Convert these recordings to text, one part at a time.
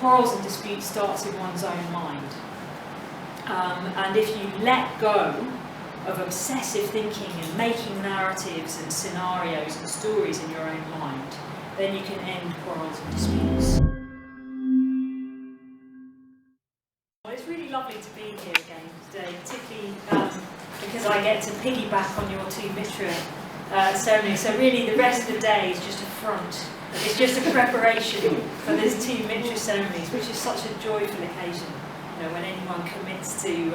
quarrels and disputes starts in one's own mind. And if you let go of obsessive thinking and making narratives and scenarios and stories in your own mind, then you can end quarrels and disputes. Well, it's really lovely to be here again today, particularly because I get to piggyback on your two mitra ceremonies. So really the rest of the day is just a front. It's just a preparation for these two mitra ceremonies, which is such a joyful occasion. You know, when anyone commits to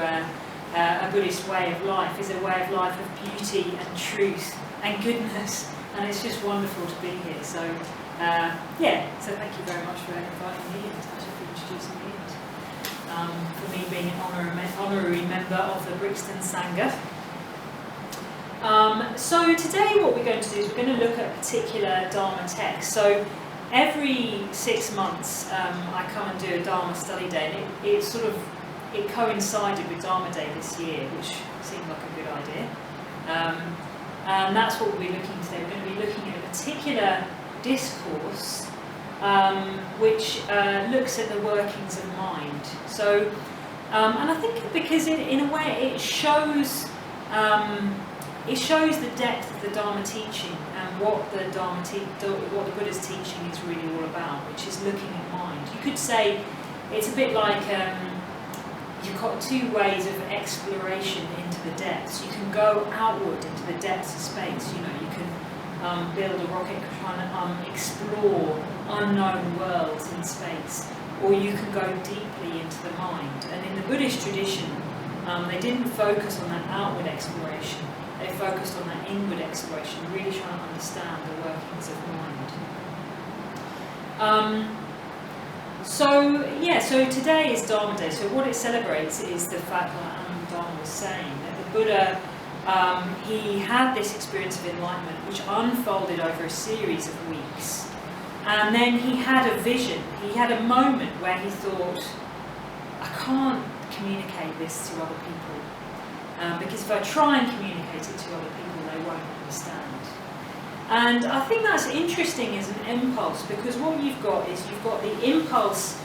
a Buddhist way of life, is a way of life of beauty and truth and goodness, and it's just wonderful to be here. So so thank you very much for inviting me and for introducing me, and for me being an honorary member of the Brixton Sangha. So today what we're going to do is we're going to look at a particular Dharma text. So every 6 months I come and do a Dharma study day, and it coincided with Dharma Day this year, which seemed like a good idea. And that's what we'll be looking today. We're going to be looking at a particular discourse which looks at the workings of mind. So, and I think because in a way it shows the depth of the Dharma teaching and what the what the Buddha's teaching is really all about, which is looking at mind. You could say it's a bit like you've got two ways of exploration into the depths. You can go outward into the depths of space. You know, you can build a rocket trying to explore unknown worlds in space, or you can go deeply into the mind. And in the Buddhist tradition, they didn't focus on that outward exploration. They focused on that inward exploration, really trying to understand the workings of mind. So today is Dharma Day. So what it celebrates is the fact that Dharma was saying that the Buddha, he had this experience of enlightenment which unfolded over a series of weeks. And then he had a vision. He had a moment where he thought, I can't communicate this to other people. Because if I try and communicate it to other people, they won't understand. And I think that's interesting as an impulse, because what you've got the impulse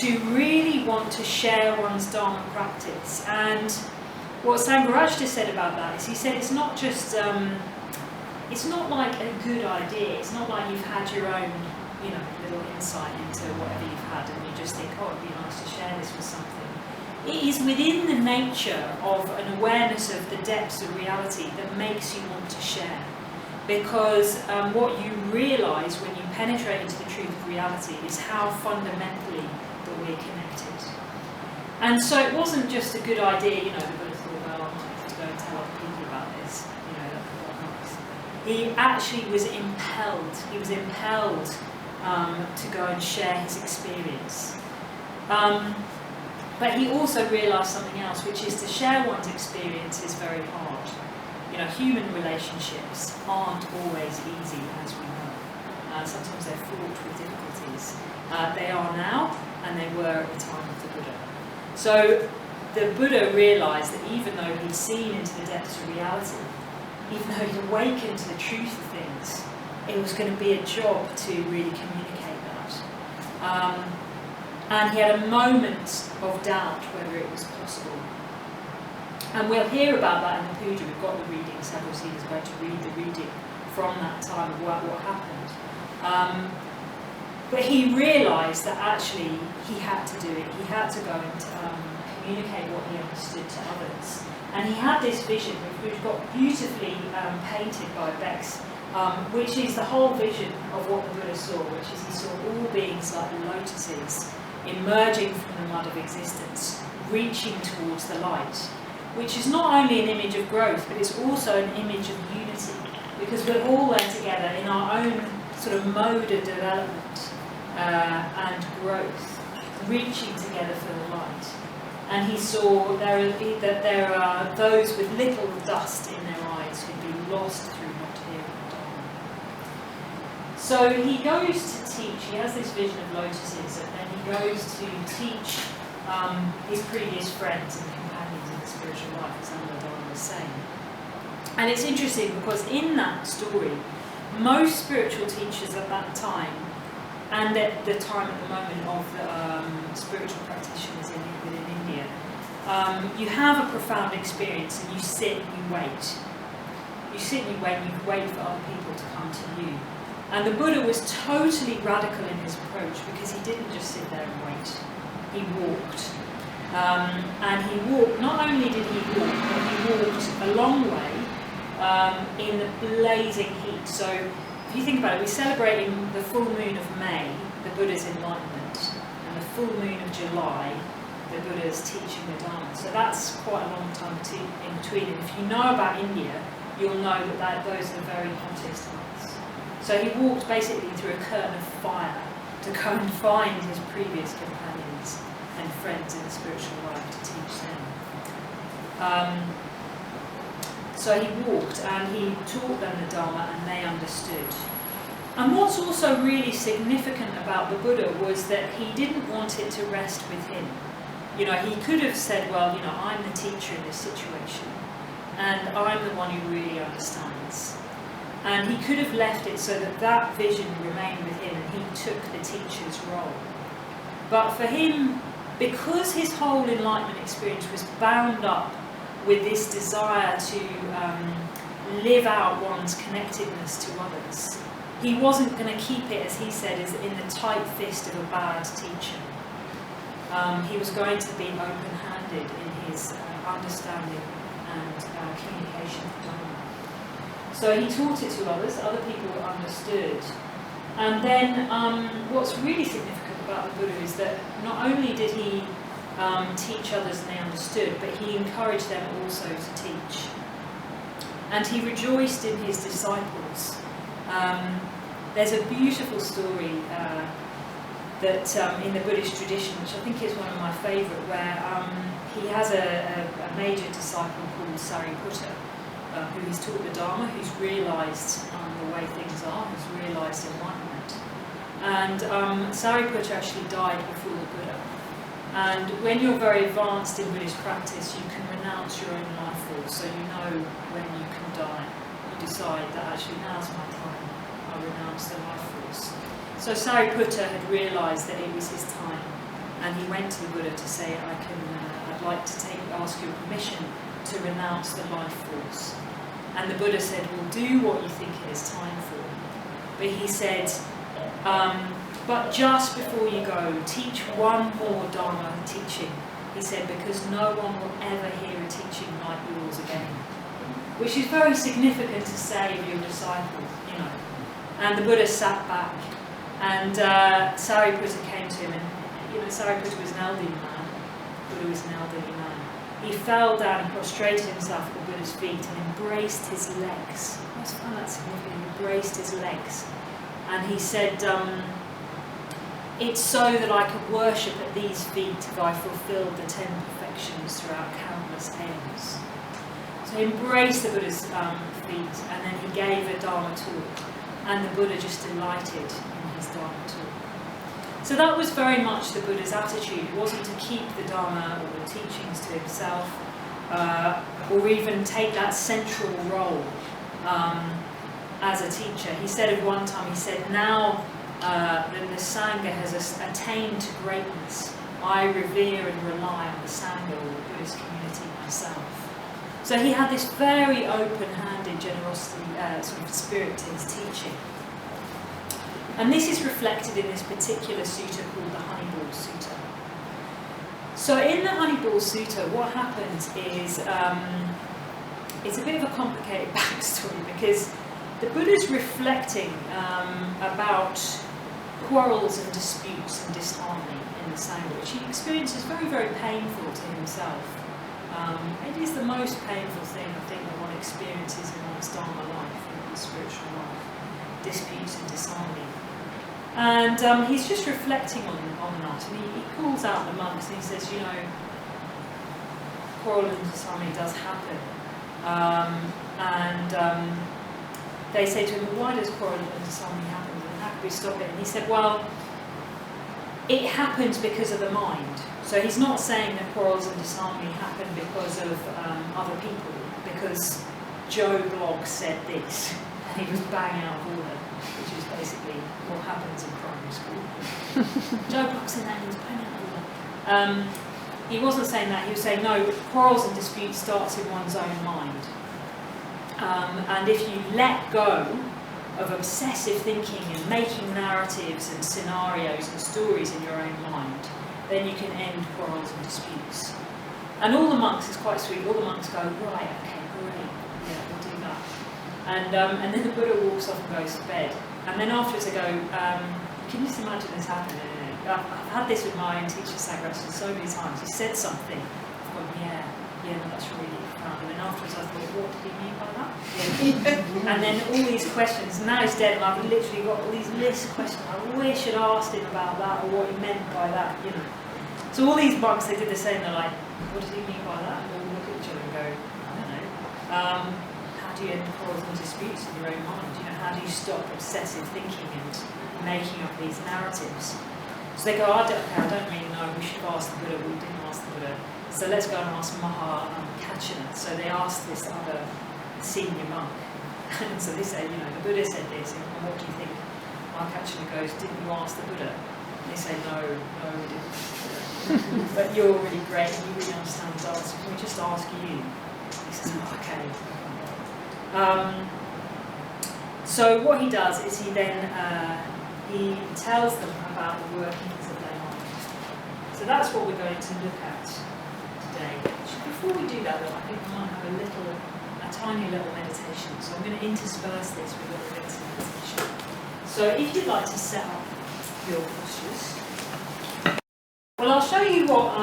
to really want to share one's Dharma practice. And what Sangharajta said about that is, he said it's not just, it's not like a good idea. It's not like you've had your own, little insight into whatever you've had, and you just think, oh, it'd be nice to share this with something. It is within the nature of an awareness of the depths of reality that makes you want to share. Because what you realise when you penetrate into the truth of reality is how fundamentally that we're connected. And so it wasn't just a good idea, the Buddha thought, well, I might have to go and tell other people about this, that would be nice. He actually was impelled, to go and share his experience. But he also realised something else, which is to share one's experience is very hard. Human relationships aren't always easy, as we know. Sometimes they're fraught with difficulties. They are now, and they were at the time of the Buddha. So the Buddha realised that even though he'd seen into the depths of reality, even though he'd awakened to the truth of things, it was going to be a job to really communicate that. And he had a moment of doubt whether it was possible. And we'll hear about that in the puja. We've got the reading. Several seers are going to read the reading from that time of what happened. But he realised that actually he had to do it. He had to go and communicate what he understood to others. And he had this vision, which got beautifully painted by Bex, which is the whole vision of what the Buddha saw, which is he saw all beings like lotuses emerging from the mud of existence, reaching towards the light, which is not only an image of growth, but it's also an image of unity, because we're all there together in our own sort of mode of development and growth, reaching together for the light. And he saw that there are those with little dust in their eyes who'd be lost through not hearing the Dharma. So he goes to teach. He has this vision of lotuses, and then he goes to teach his previous friends and companions in the spiritual life, as Dharma was saying. And it's interesting because in that story, most spiritual teachers at that time, and at the time at the moment of you have a profound experience and you sit and you wait. You sit and you wait for other people to come to you. And the Buddha was totally radical in his approach because he didn't just sit there and wait. He walked. And he walked, not only did he walk, but he walked a long way in the blazing heat. So if you think about it, we're celebrating the full moon of May, the Buddha's enlightenment, and the full moon of July, the Buddha's teaching the Dharma. So that's quite a long time in between. And if you know about India, you'll know that those are the very hottest months. So he walked basically through a curtain of fire to go and find his previous companions and friends in the spiritual life to teach them. So he walked and he taught them the Dharma and they understood. And what's also really significant about the Buddha was that he didn't want it to rest with him. You know, he could have said, well, you know, I'm the teacher in this situation and I'm the one who really understands. And he could have left it so that that vision remained with him and he took the teacher's role. But for him, because his whole enlightenment experience was bound up with this desire to live out one's connectedness to others, he wasn't going to keep it, as he said, as in the tight fist of a bad teacher. He was going to be open-handed in his understanding and communication of Dharma. So he taught it to others, other people understood. And then what's really significant about the Buddha is that not only did he teach others and they understood, but he encouraged them also to teach. And he rejoiced in his disciples. There's a beautiful story that in the Buddhist tradition, which I think is one of my favourite, where he has a major disciple called Sariputta, who he's taught the Dharma, who's realised the way things are, who's realised enlightenment. And Sariputta actually died before the Buddha. And when you're very advanced in Buddhist practice, you can renounce your own life force, so you know when you can die. You decide that actually now's my time, I'll renounce the life force. So Sariputta had realised that it was his time, and he went to the Buddha to say, I'd like to ask your permission to renounce the life force. And the Buddha said, well, do what you think it is time for. But he said, but just before you go, teach one more Dharma teaching. He said, because no one will ever hear a teaching like yours again. Which is very significant to say of your disciple, you know. And the Buddha sat back, and Sariputta came to him, and you know, Sariputta was an elderly man. The Buddha was an elderly man. He fell down and prostrated himself at the Buddha's feet and embraced his legs. I just found that significant. He embraced his legs. And he said, it's so that I could worship at these feet if I fulfilled the 10 perfections throughout countless aeons. So he embraced the Buddha's feet, and then he gave a Dharma talk. And the Buddha just delighted in his Dharma talk. So that was very much the Buddha's attitude. It wasn't to keep the Dharma or the teachings to himself, or even take that central role as a teacher. He said at one time, he said, now that the Sangha has attained to greatness, I revere and rely on the Sangha or the Buddhist community myself. So he had this very open-handed generosity, sort of spirit to his teaching. And this is reflected in this particular sutta called the Honeyball Sutta. So in the Honeyball Sutta, what happens is, it's a bit of a complicated backstory because the Buddha's reflecting about quarrels and disputes and disharmony in the Sangha, which he experiences very, very painful to himself. It is the most painful thing, I think, that one experiences in one's Dharma life, in one's spiritual life, disputes and disharmony. And he's just reflecting on that, and he calls out the monks and he says, you know, quarrel and disharmony does happen. They say to him, well, why does quarrel and disharmony happen, and how can we stop it? And he said, well, it happens because of the mind. So he's not saying that quarrels and disharmony happen because of other people, because Joe Bloggs said this, and he was bang out of order, which is basically what happens in primary school. Joe Bloggs said that, and he was bang out of order. he wasn't saying that. He was saying, no, quarrels and disputes starts in one's own mind. And if you let go of obsessive thinking and making narratives and scenarios and stories in your own mind, then you can end quarrels and disputes. And all the monks, it's quite sweet, all the monks go, right, okay, great, yeah, we'll do that. And then the Buddha walks off and goes to bed. And then afterwards they go, can you just imagine this happening? I've had this with my own teacher, Sagrasan, so many times. He said something, I've gone, yeah, no, that's really profound. And then afterwards I thought, what did he mean by that? Yeah. And then all these questions, and now he's dead, and I've literally got all these lists of questions. I wish I'd asked him about that, or what he meant by that, you know. So all these monks, they did the same, they're like, what did he mean by that? And we'll look at each other and go, I don't know. How do you end quarrels and disputes in your own mind? You know, how do you stop obsessive thinking and making up these narratives? So they go, I don't really know, we should have asked the Buddha, we didn't ask the Buddha. So let's go and ask Maha Kachana. So they asked this other senior monk. And so they said, you know, the Buddha said this, and what do you think? Maha Kachana goes, didn't you ask the Buddha? And they say, no, we didn't. But you're really great, and you really understand Dharma, so can we just ask you? He says, oh, okay. So what he does is he then he tells them about the workings of their mind. So that's what we're going to look at today. Before we do that though, I think we might have a tiny little meditation. So I'm going to intersperse this with little bits of meditation. So if you'd like to set up your postures. Well, I'll show you what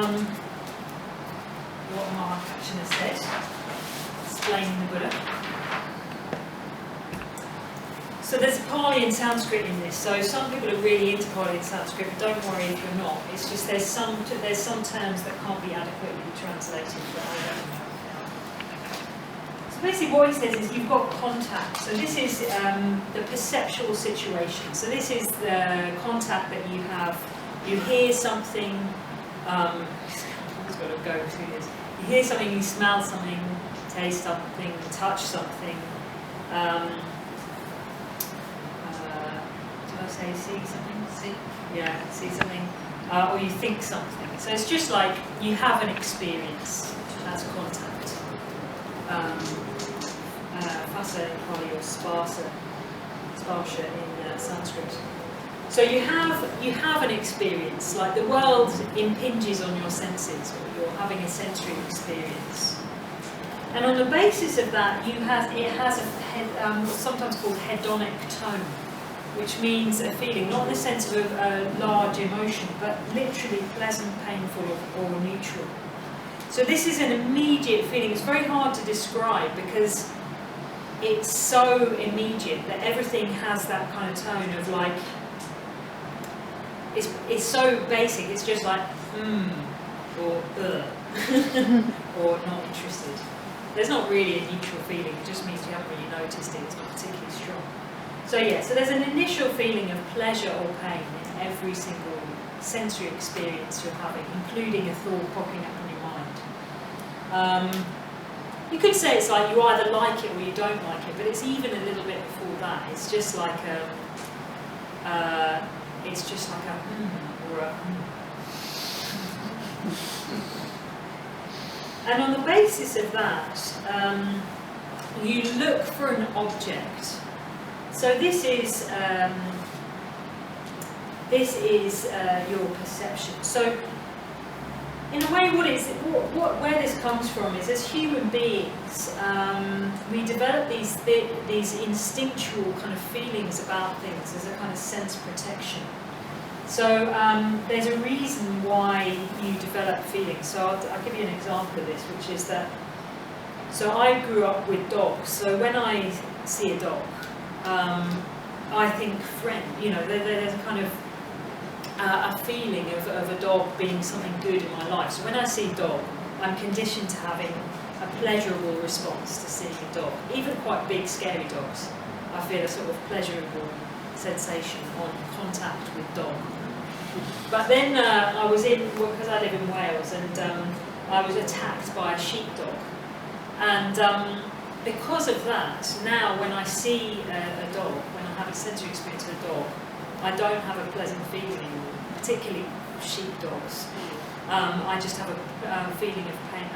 Maha Kachana said, explaining the Buddha. So there's Pali and Sanskrit in this, so some people are really into Pali and Sanskrit, but don't worry if you're not. It's just there's some terms that can't be adequately translated, but I don't know. So basically what he says is you've got contact. So this is the perceptual situation. So this is the contact that you have. You hear something, I've got to go through this. You hear something, you smell something, taste something, touch something. Say see something, see something, or you think something. So it's just like you have an experience. That's contact. Phassa in Pali or sparsha in Sanskrit. So you have an experience. Like the world impinges on your senses, or you're having a sensory experience. And on the basis of that, it has what's sometimes called hedonic tone, which means a feeling, not in the sense of a large emotion, but literally pleasant, painful, or neutral. So this is an immediate feeling. It's very hard to describe because it's so immediate that everything has that kind of tone of like, it's so basic, it's just like, or or not interested. There's not really a neutral feeling, it just means you haven't really noticed it, it's not particularly strong. So yeah, so there's an initial feeling of pleasure or pain in every single sensory experience you're having, including a thought popping up in your mind. You could say it's like you either like it or you don't like it, but it's even a little bit before that. It's just like a or a And on the basis of that, you look for an object. So this is your perception. So in a way, where this comes from is, as human beings, we develop these instinctual kind of feelings about things as a kind of sense protection. So there's a reason why you develop feelings. So I'll give you an example of this, which is that, so I grew up with dogs. So when I see a dog, I think friend, you know, there's a kind of a feeling of a dog being something good in my life. So when I see a dog, I'm conditioned to having a pleasurable response to seeing a dog. Even quite big, scary dogs, I feel a sort of pleasurable sensation on contact with dog. But then I was because I live in Wales, and I was attacked by a sheepdog. And because of that, now when I see a dog, when I have a sensory experience with a dog, I don't have a pleasant feeling, particularly of sheepdogs. I just have a feeling of pain,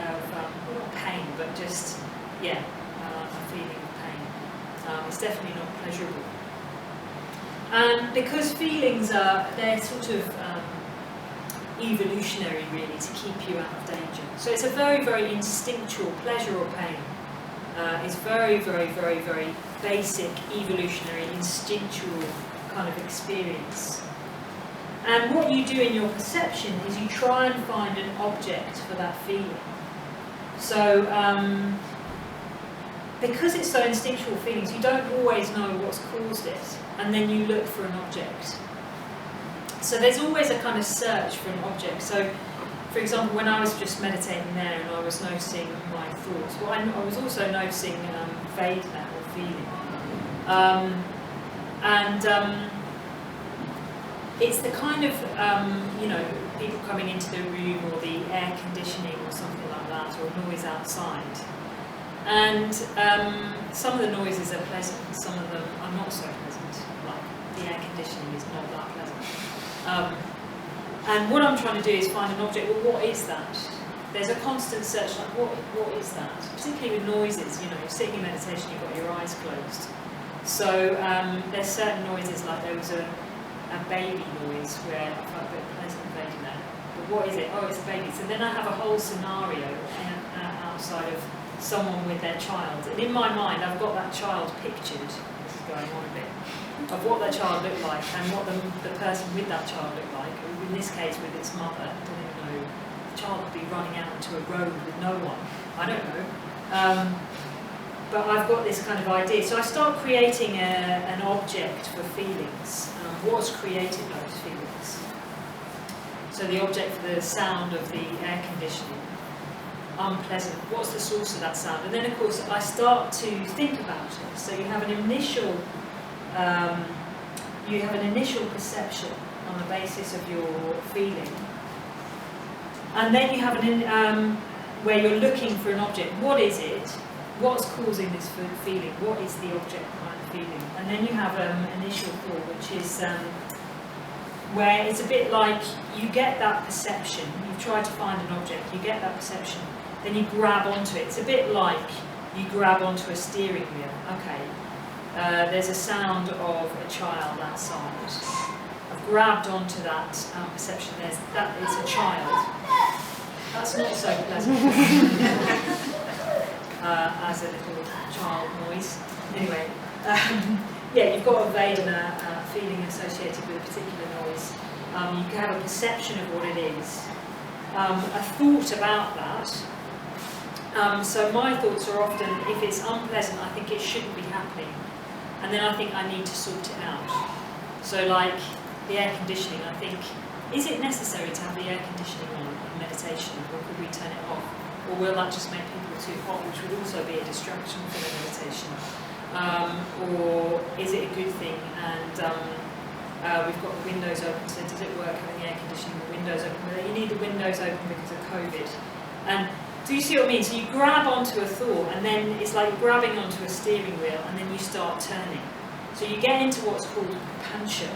not pain, but just, yeah, a feeling of pain. It's definitely not pleasurable. And because feelings they're sort of evolutionary, really, to keep you out of danger. So it's a very, very instinctual pleasure or pain. It's very, very, very, very basic, evolutionary, instinctual kind of experience. And what you do in your perception is you try and find an object for that feeling. So, because it's so instinctual feelings, you don't always know what's caused it, and then you look for an object. So there's always a kind of search for an object. So, for example, when I was just meditating there and I was noticing my thoughts, well, I was also noticing Vedana or feeling. It's the kind of, you know, people coming into the room or the air conditioning or something like that, or noise outside. And some of the noises are pleasant, some of them are not so pleasant, like the air conditioning is not that pleasant. And what I'm trying to do is find an object. Well, what is that? There's a constant search, like what is that? Particularly with noises, you know, you're sitting in meditation, you've got your eyes closed. So there's certain noises, like there was a baby noise where I felt a bit pleasant baby there. But what is it? Oh, it's a baby. So then I have a whole scenario outside of someone with their child. And in my mind, I've got that child pictured, this is going on a bit, of what that child looked like and what the person with that child looked like. In this case, with its mother, I don't even know, the child would be running out into a road with no one. I don't know. But I've got this kind of idea. So I start creating an object for feelings. What's created those feelings? So the object for the sound of the air conditioning. Unpleasant. What's the source of that sound? And then, of course, I start to think about it. So you have an initial perception on the basis of your feeling, and then you have where you're looking for an object. What is it? What's causing this feeling? What is the object behind the feeling? And then you have initial thought, which is where it's a bit like you get that perception. You try to find an object. You get that perception. Then you grab onto it. It's a bit like you grab onto a steering wheel. Okay, there's a sound of a child outside. I've grabbed onto that perception. It's a child. That's not so pleasant as a little child noise. Anyway, yeah, you've got a Vedana feeling associated with a particular noise. You can have a perception of what it is, a thought about that. So my thoughts are often, if it's unpleasant, I think it shouldn't be happening, and then I think I need to sort it out. So like the air conditioning, I think, is it necessary to have the air conditioning on in meditation, or could we turn it off? Or will that just make people too hot, which would also be a distraction for the meditation? Or is it a good thing? And we've got the windows open, so does it work having the air conditioning, the windows open? Well, you need the windows open because of COVID. And do you see what I mean? So you grab onto a thought, and then it's like grabbing onto a steering wheel, and then you start turning. So you get into what's called prapancha.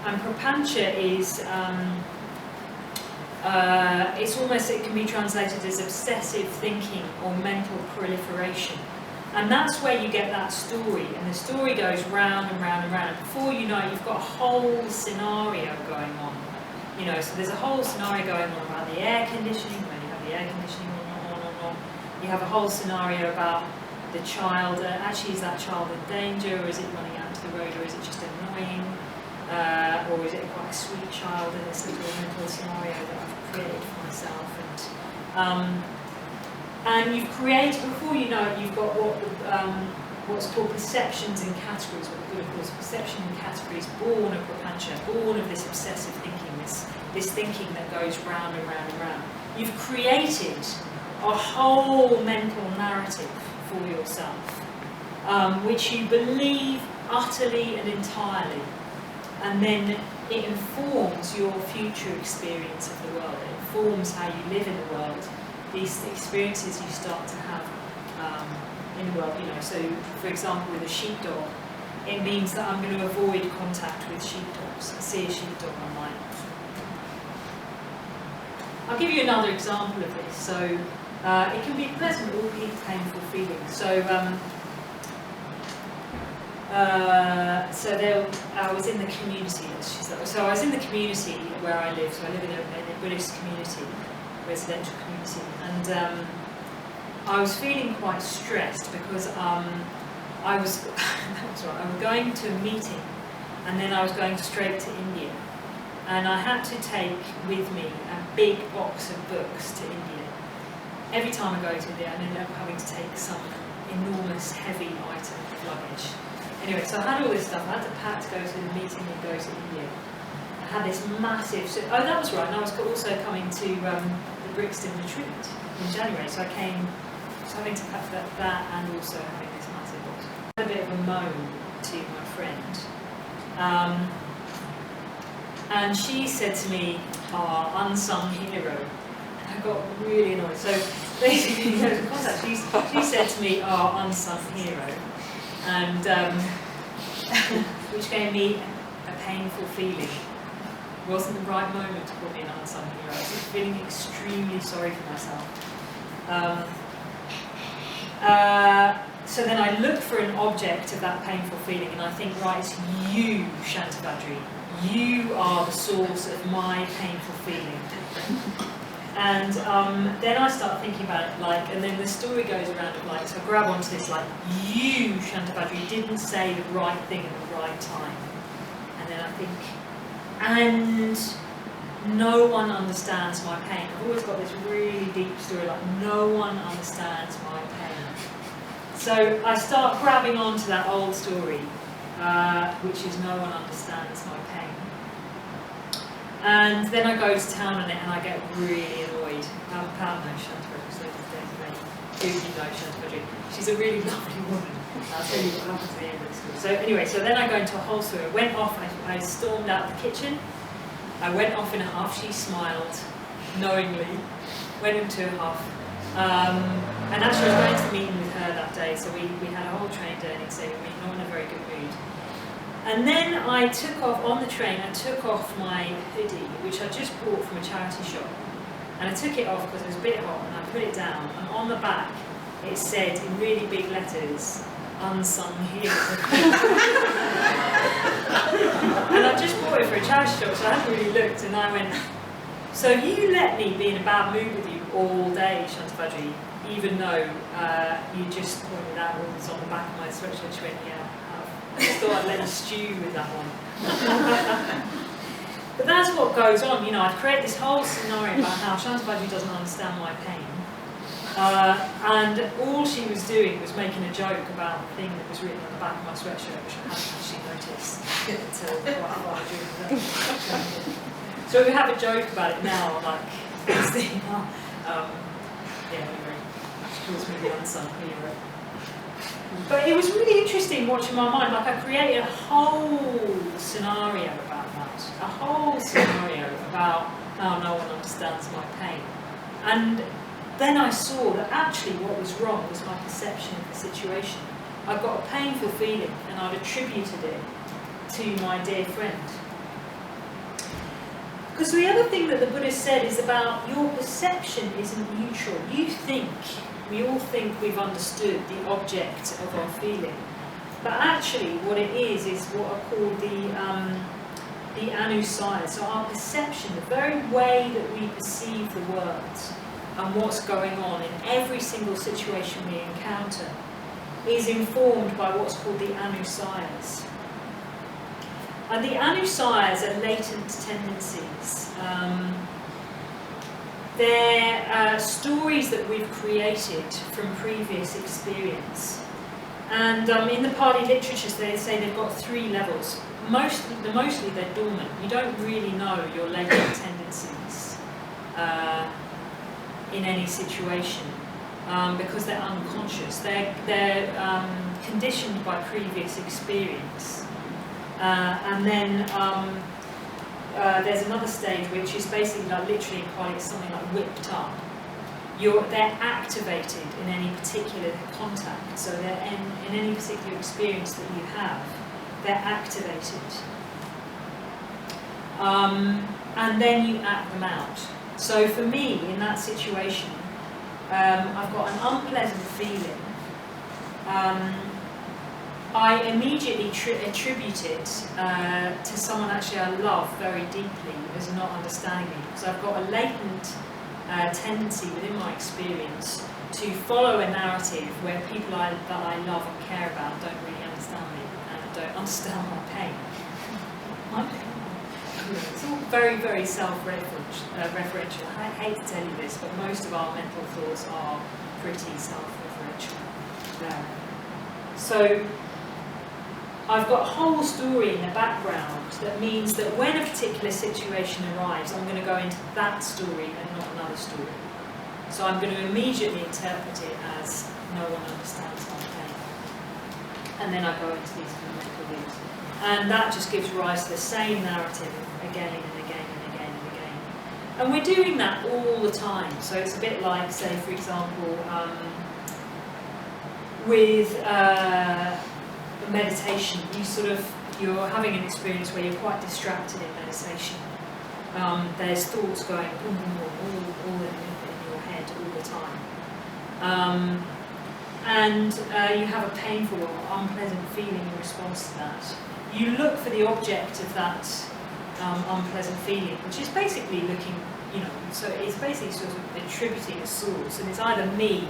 And prapancha is, it's almost, it can be translated as obsessive thinking or mental proliferation. And that's where you get that story, and the story goes round and round and round. And before you know it, you've got a whole scenario going on. You know, so there's a whole scenario going on about the air conditioning, when you have the air conditioning on. You have a whole scenario about the child, actually is that child in danger, or is it running out into the road, or is it just annoying, or is it quite a sweet child in this little mental scenario that I've created for myself. And you've created, before you know it, you've got what's called perceptions and categories, what the Buddha calls perception and categories, born of prapancha, born of this obsessive thinking, this thinking that goes round and round and round. You've created a whole mental narrative for yourself, which you believe utterly and entirely, and then it informs your future experience of the world. It informs how you live in the world, these experiences you start to have in the world. You know, so for example, with a sheepdog, it means that I'm going to avoid contact with sheepdogs. I see a sheepdog, I'm like, I'll give you another example of this. So it can be pleasant or be painful feelings. So I was in the community. So I was in the community where I live. So I live in a Buddhist community, residential community, and I was feeling quite stressed because I was going to a meeting, and then I was going straight to India, and I had to take with me a big box of books to India. Every time I go to India, I end up having to take some enormous heavy item of luggage. Anyway, so I had all this stuff. I had to pack to go to the meeting and go to India. I had this massive... Oh, that was right. And I was also coming to the Brixton retreat in January. So I came having to pack that and also having this massive box. I had a bit of a moan to my friend. And she said to me, "Our unsung hero." And I got really annoyed. So basically, she said to me, "Our unsung hero." And which gave me a painful feeling. It wasn't the right moment to call me an unsung hero. I was feeling extremely sorry for myself. So then I look for an object of that painful feeling, and I think, right, it's you, Shantavadri. You are the source of my painful feeling. And then I start thinking about it, like, and then the story goes around of like, so I grab onto this, like, you, Shantavadri, didn't say the right thing at the right time. And then I think, and no one understands my pain. I've always got this really deep story, like, no one understands my pain. So I start grabbing onto that old story, which is no one understands my pain. And then I go to town on it and I get really annoyed. Pam knows Shantavadri, so do you know Shantavadri? She's a really lovely woman. I'll tell you what happened to the end of the story. So anyway, so then I go into a whole story. I went off, I stormed out of the kitchen. I went off in a huff. She smiled knowingly, went into a huff. And actually I was going to meeting with her that day, so we had a whole train journey, so we were not in a very good mood. And then I took off, on the train, I took off my hoodie, which I just bought from a charity shop. And I took it off because it was a bit hot, and I put it down, and on the back it said in really big letters, "Unsung Hero." And I just bought it for a charity shop, so I hadn't really looked, and I went, "So you let me be in a bad mood with you all day, Shantavadri, even though you just pointed out what was on the back of my sweatshirt." She went, "Yeah, I just thought I'd let you stew with that one." But that's what goes on, you know. I've created this whole scenario about how Shantavadri doesn't understand my pain. And all she was doing was making a joke about the thing that was written on the back of my sweatshirt, which I hadn't actually noticed until quite a while during the So we have a joke about it now, like, this thing. Yeah, anyway, she calls me the unsung hero. But it was really interesting watching my mind. Like, I created a whole scenario about that, a whole scenario about how no one understands my pain. And then I saw that actually what was wrong was my perception of the situation. I got a painful feeling and I'd attributed it to my dear friend. Because the other thing that the Buddha said is about your perception isn't neutral. We all think we've understood the object of our feeling. But actually what it is what are called the anusayas. So our perception, the very way that we perceive the world and what's going on in every single situation we encounter is informed by what's called the anusayas. And the anusayas are latent tendencies. They're stories that we've created from previous experience. And in the Pali literatures they say they've got 3 levels. Mostly they're dormant. You don't really know your latent tendencies in any situation because they're unconscious. They're conditioned by previous experience. And then there's another stage which is basically, like, literally in Pali, it's something like whipped up. They're activated in any particular contact, so they're in any particular experience that you have, they're activated. And then you act them out. So for me, in that situation, I've got an unpleasant feeling. I immediately attribute it to someone actually I love very deeply as not understanding me, because I've got a latent tendency within my experience to follow a narrative where people that I love and care about don't really understand me and don't understand my pain. It's all very, very self-referential. I hate to tell you this, but most of our mental thoughts are pretty self-referential. So I've got a whole story in the background that means that when a particular situation arrives, I'm going to go into that story and not another story. So I'm going to immediately interpret it as no one understands my pain. And then I go into these kind of mental loops. And that just gives rise to the same narrative again and again and again and again. And we're doing that all the time. So it's a bit like, say, for example, with meditation, you're having an experience where you're quite distracted in meditation. There's thoughts going boom, boom, boom, all in your head all the time. And you have a painful or unpleasant feeling in response to that. You look for the object of that unpleasant feeling, which is basically looking, so it's basically sort of attributing a source, and it's either me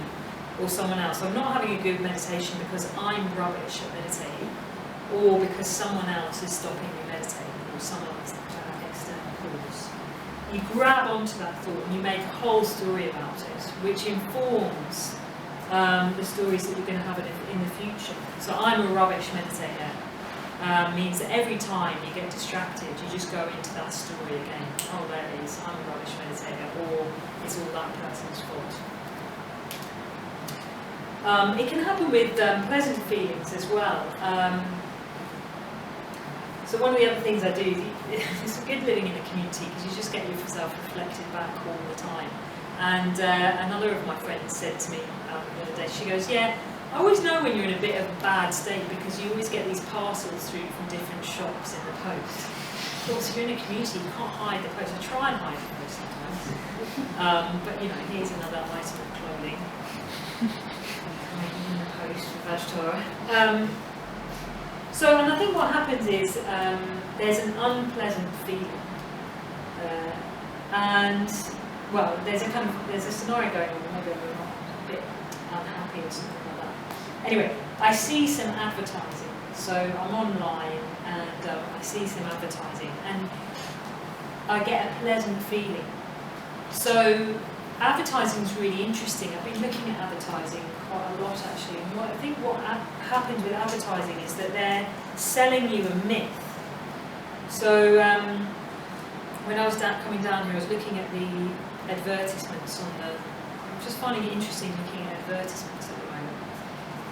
or someone else. So I'm not having a good meditation because I'm rubbish at meditating, or because someone else is stopping me meditating, or some other external cause. You grab onto that thought and you make a whole story about it, which informs the stories that you're going to have in the future. So I'm a rubbish meditator. Means that every time you get distracted, you just go into that story again. Oh, there it is, I'm a rubbish meditator, or it's all that person's fault. It can happen with pleasant feelings as well. So one of the other things I do, it's good living in a community because you just get yourself reflected back all the time. And another of my friends said to me the other day, she goes, yeah, I always know when you're in a bit of a bad state because you always get these parcels through from different shops in the post. Of course, if you're in a community, you can't hide the post. I try and hide the post sometimes. But, here's another item of clothing. In the post for Vajratara. And I think what happens is there's an unpleasant feeling. There's a scenario going on, maybe I'm a bit unhappy or something like that. Anyway, I see some advertising, so I'm online and I see some advertising and I get a pleasant feeling. So advertising is really interesting. I've been looking at advertising quite a lot actually, and I think what happens with advertising is that they're selling you a myth. So when I was coming down here, I was looking at the advertisements I'm just finding it interesting looking at advertisements at the moment.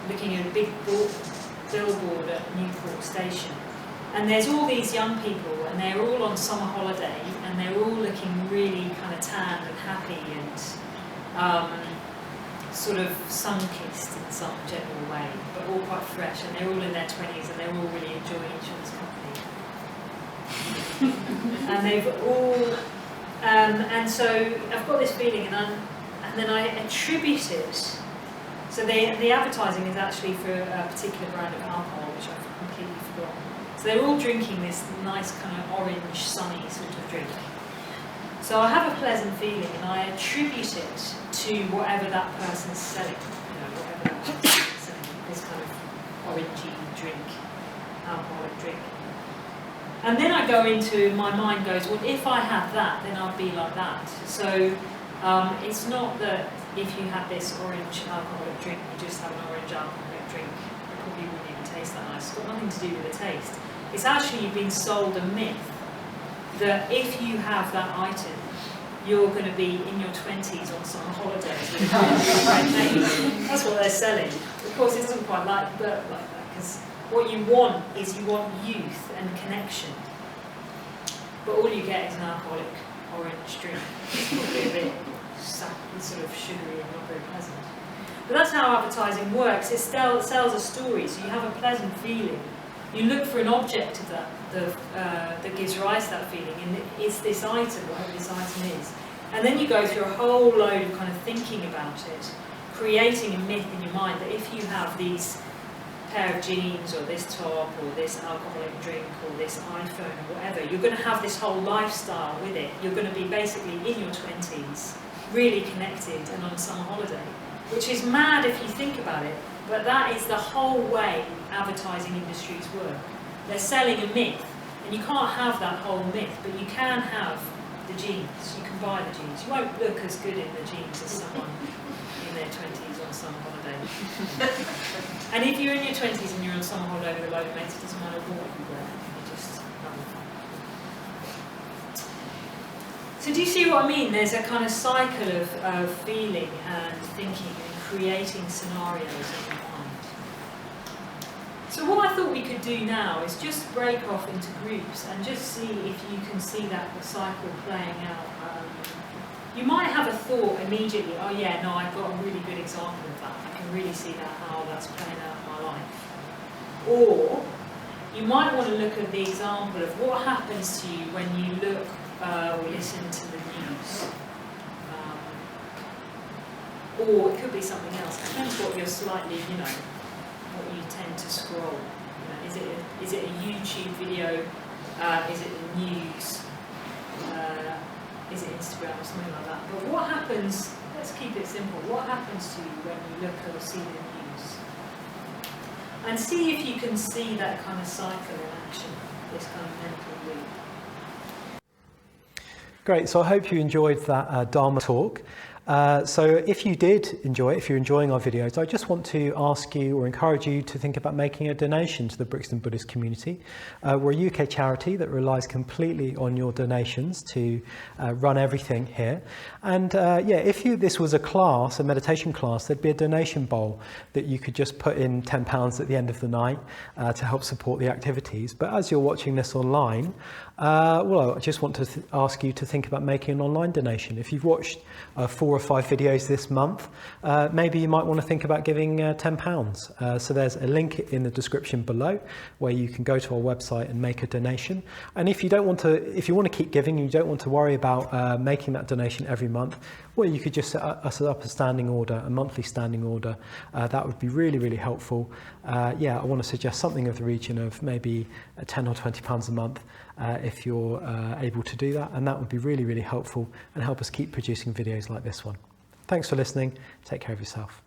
Looking at a big billboard at Newport Station. And there's all these young people and they're all on summer holiday and they're all looking really kind of tanned and happy and sort of sun-kissed in some general way, but all quite fresh, and they're all in their 20s and they're all really enjoying each other's company. And they've all, and so I've got this feeling and then I attribute it. So the advertising is actually for a particular brand of alcohol, which I've completely forgotten. So they're all drinking this nice kind of orange, sunny sort of drink. So I have a pleasant feeling and I attribute it to whatever that person's selling, whatever that person's selling, this kind of orangey drink, alcoholic drink. And then I go into, my mind goes, well, if I had that, then I'd be like that. So it's not that if you had this orange alcoholic drink, you just have an orange alcoholic drink, it probably wouldn't even taste that nice. It's got nothing to do with the taste. It's actually you've been sold a myth that if you have that item, you're going to be in your 20s on some holidays with a great mate. That's what they're selling. Of course, it doesn't quite like that, because what you want is you want youth and connection. But all you get is an alcoholic orange drink. It's probably a bit sort of sugary and not very pleasant. But that's how advertising works. It sells a story, so you have a pleasant feeling. You look for an object of that gives rise to that feeling, and it's this item, whatever this item is. And then you go through a whole load of kind of thinking about it, creating a myth in your mind that if you have these pair of jeans or this top or this alcoholic drink or this iPhone or whatever, you're going to have this whole lifestyle with it. You're going to be basically in your 20s, really connected and on a summer holiday, which is mad if you think about it, but that is the whole way advertising industries work. They're selling a myth, and you can't have that whole myth, but you can have the jeans. You can buy the jeans. You won't look as good in the jeans as someone in their 20s on summer holiday. And if you're in your 20s and you're on summer holiday with a load of mates, it doesn't matter what you wear. You just So do you see what I mean? There's a kind of cycle of feeling and thinking and creating scenarios in your mind. So what I thought we could do now is just break off into groups and just see if you can see that cycle playing out. You might have a thought immediately, oh yeah, no, I've got a really good example of that. I can really see that how that's playing out in my life. Or you might want to look at the example of what happens to you when you look or listen to the news. Or it could be something else. It depends what you're slightly, what you tend to scroll. Is it a YouTube video? Is it the news? Is it Instagram or something like that? But what happens, let's keep it simple, what happens to you when you look or see the news? And see if you can see that kind of cycle in action, this kind of mental loop. Great, so I hope you enjoyed that Dharma talk. So if you did enjoy it, if you're enjoying our videos, I just want to ask you or encourage you to think about making a donation to the Brixton Buddhist Community. We're a UK charity that relies completely on your donations to run everything here. And if this was a class, a meditation class, there'd be a donation bowl that you could just put in £10 at the end of the night to help support the activities. But as you're watching this online, I just want to ask you to think about making an online donation. If you've watched 4 or 5 videos this month, maybe you might want to think about giving £10. So there's a link in the description below where you can go to our website and make a donation. And if you want to keep giving, you don't want to worry about making that donation every month, well, you could just set up a standing order, a monthly standing order. That would be really, really helpful. I want to suggest something of the region of maybe £10 or £20 a month if you're able to do that, and that would be really, really helpful and help us keep producing videos like this one. Thanks for listening. Take care of yourself.